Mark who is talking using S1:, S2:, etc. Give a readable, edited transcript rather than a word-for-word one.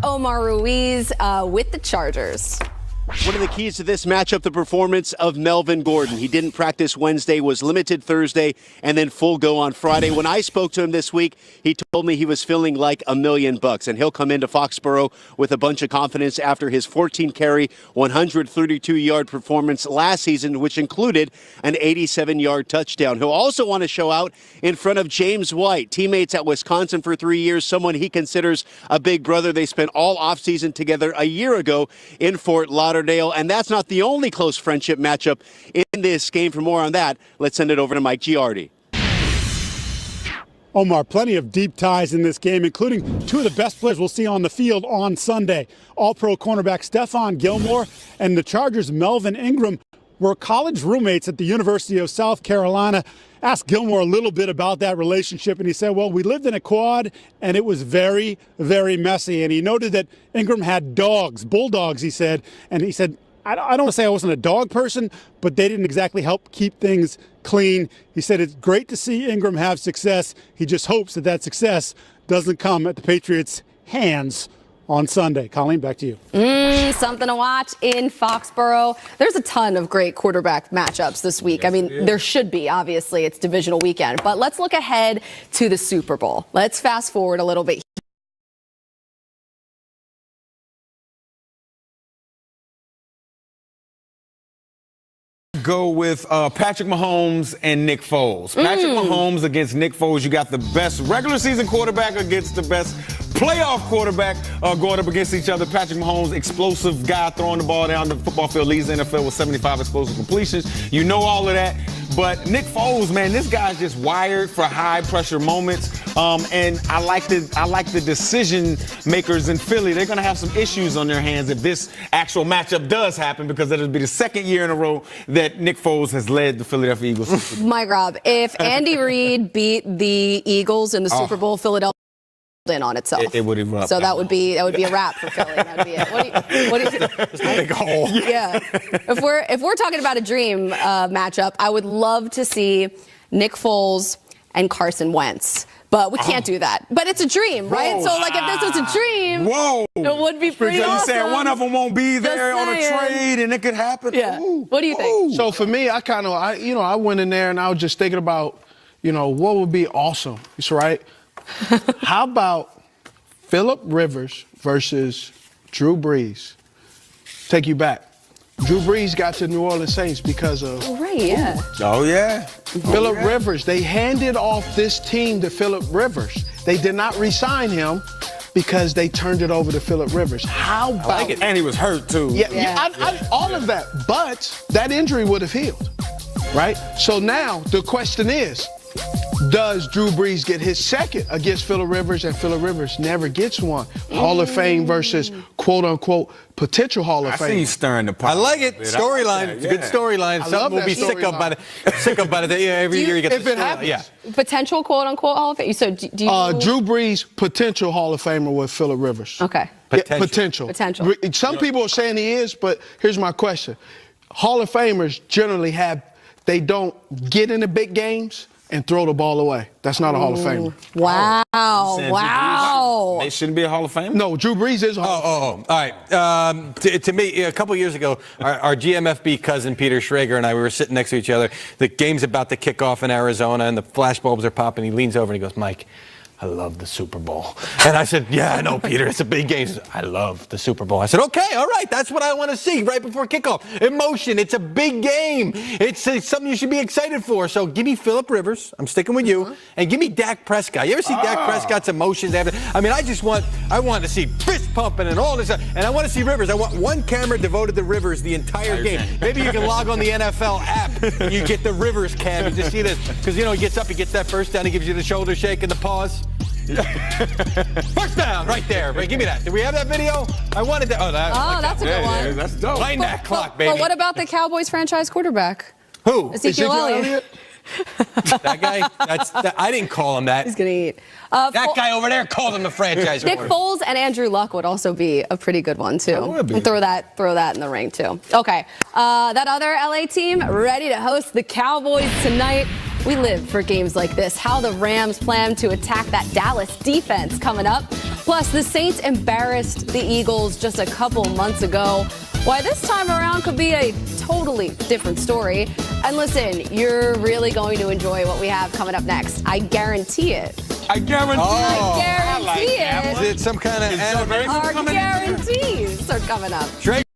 S1: Omar Ruiz with the Chargers.
S2: One of the keys to this matchup, the performance of Melvin Gordon. He didn't practice Wednesday, was limited Thursday, and then full go on Friday. When I spoke to him this week, he told me he was feeling like $1 million, and he'll come into Foxborough with a bunch of confidence after his 14-carry, 132-yard performance last season, which included an 87-yard touchdown. He'll also want to show out in front of James White, teammates at Wisconsin for 3 years, someone he considers a big brother. They spent all offseason together a year ago in Fort Lauderdale. And that's not the only close friendship matchup in this game. For more on that, let's send it over to Mike Giardi.
S3: Omar, plenty of deep ties in this game, including two of the best players we'll see on the field on Sunday. All-pro cornerback Stephon Gilmore and the Chargers' Melvin Ingram were college roommates at the University of South Carolina. Asked Gilmore a little bit about that relationship, and he said, well, we lived in a quad, and it was very, very messy. And he noted that Ingram had dogs, bulldogs, he said. And he said, I don't want to say I wasn't a dog person, but they didn't exactly help keep things clean. He said it's great to see Ingram have success. He just hopes that that success doesn't come at the Patriots' hands on Sunday. Colleen, back to you.
S1: Something to watch in Foxborough. There's a ton of great quarterback matchups this week. Yes, I mean, there should be. Obviously, it's divisional weekend. But let's look ahead to the Super Bowl. Let's fast forward a little bit.
S4: Go with Patrick Mahomes and Nick Foles. Patrick Mahomes against Nick Foles. You got the best regular season quarterback against the best playoff quarterback going up against each other. Patrick Mahomes, explosive guy throwing the ball down the football field, leads the NFL with 75 explosive completions. You know all of that. But Nick Foles, man, this guy's just wired for high pressure moments. And I like the decision makers in Philly. They're going to have some issues on their hands if this actual matchup does happen, because it'll be the second year in a row that Nick Foles has led the Philadelphia Eagles.
S1: Mike Rob, if Andy Reid beat the Eagles in the Super Bowl, Philadelphia in on itself.
S4: It would erupt.
S1: So that would be a wrap for Philly. That would be it. What do you
S4: Just a big hole.
S1: Yeah. If we're talking about a dream matchup, I would love to see Nick Foles and Carson Wentz. But we can't do that. But it's a dream, right? So, like, if this was a dream, it would be pretty awesome.
S4: You saying one of them won't be there on a trade and it could happen?
S1: Yeah. What do you think?
S5: So, for me, I went in there and I was just thinking about, what would be awesome. It's right. How about Phillip Rivers versus Drew Brees? Take you back. Drew Brees got to New Orleans Saints because of...
S1: Oh, right, yeah.
S4: Oh, yeah.
S5: Phillip Rivers. They handed off this team to Phillip Rivers. They did not re-sign him because they turned it over to Phillip Rivers. How about...
S4: I like it. And he was hurt, too.
S5: All of that. But that injury would have healed, right? So now the question is, does Drew Brees get his second against Phillip Rivers, and Phillip Rivers never gets one? Hall of Fame versus quote-unquote potential Hall of Fame.
S4: I see you stirring the pot.
S6: I like it. Storyline. It's a good storyline. Something we'll be sick of by it. Yeah, every year you get
S5: if
S6: the
S5: it happens.
S6: Yeah.
S1: Potential quote-unquote Hall of Fame. So do you...
S5: Drew Brees, potential Hall of Famer with Phillip Rivers.
S1: Okay.
S5: Potential. Some people are saying he is, but here's my question. Hall of Famers generally they don't get in the big games and throw the ball away. That's not a Hall of Famer.
S1: Wow.
S4: They shouldn't be a Hall of Famer?
S5: No, Drew Brees is a Hall of Famer.
S6: All right. To me, a couple years ago, our GMFB cousin Peter Schrager and I, we were sitting next to each other. The game's about to kick off in Arizona, and the flashbulbs are popping. He leans over and he goes, Mike, I love the Super Bowl. And I said, yeah, I know, Peter, it's a big game. He said, I love the Super Bowl. I said, okay, all right, that's what I want to see right before kickoff. Emotion, it's a big game. It's something you should be excited for. So give me Phillip Rivers, I'm sticking with you, and give me Dak Prescott. You ever see Dak Prescott's emotions? I mean, I want to see fist pumping and all this stuff, and I want to see Rivers. I want one camera devoted to Rivers the entire game. Maybe you can log on the NFL app and you get the Rivers cam and just see this. Because, he gets up, he gets that first down, he gives you the shoulder shake and the pause. First down, right there. Give me that. Do we have that video? I wanted that.
S1: That's a good one.
S4: Yeah, that's dope.
S6: Wind that clock, baby.
S1: But what about the Cowboys franchise quarterback?
S6: Who?
S1: Ezekiel Elliott.
S6: That guy? I didn't call him that.
S1: He's going to eat.
S6: That guy over there called him the franchise
S1: Nick
S6: quarterback.
S1: Foles and Andrew Luck would also be a pretty good one, too.
S4: That would be.
S1: And throw that in the ring, too. Okay. That other LA team ready to host the Cowboys tonight. We live for games like this. How the Rams plan to attack that Dallas defense coming up Plus, the Saints embarrassed the Eagles just a couple months ago. Why this time around could be a totally different story. And listen, you're really going to enjoy what we have coming up next. I guarantee it.
S4: I guarantee
S1: I guarantee it.
S6: Is it some kind of anniversary?
S1: Our guarantees are coming up.